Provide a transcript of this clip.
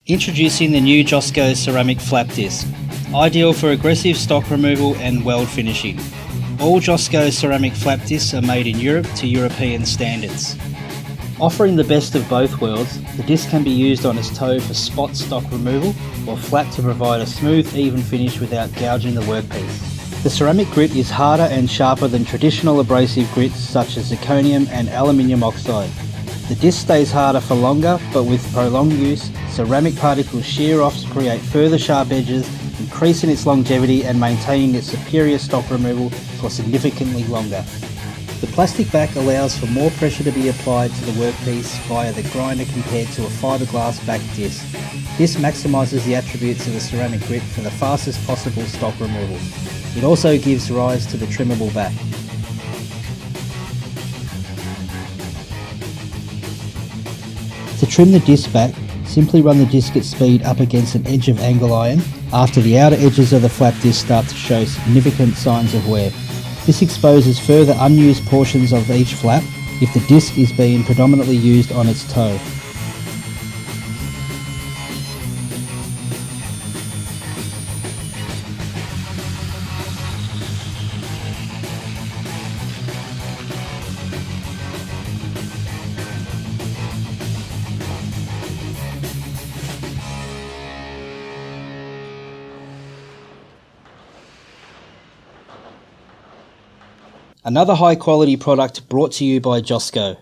Introducing the new Josco Ceramic Flap Disc, ideal for aggressive stock removal and weld finishing. All Josco Ceramic Flap Discs are made in Europe to European standards. Offering the best of both worlds, the disc can be used on its toe for spot stock removal or flat to provide a smooth, even finish without gouging the workpiece. The ceramic grit is harder and sharper than traditional abrasive grits such as zirconium and aluminium oxide. The disc stays harder for longer, but with prolonged use, ceramic particles shear off to create further sharp edges, increasing its longevity and maintaining its superior stock removal for significantly longer. The plastic back allows for more pressure to be applied to the workpiece via the grinder compared to a fiberglass back disc. This maximises the attributes of the ceramic grit for the fastest possible stock removal. It also gives rise to the trimmable back. To trim the disc back, simply run the disc at speed up against an edge of angle iron after the outer edges of the flap disc start to show significant signs of wear. This exposes further unused portions of each flap if the disc is being predominantly used on its toe. Another high quality product brought to you by Josco.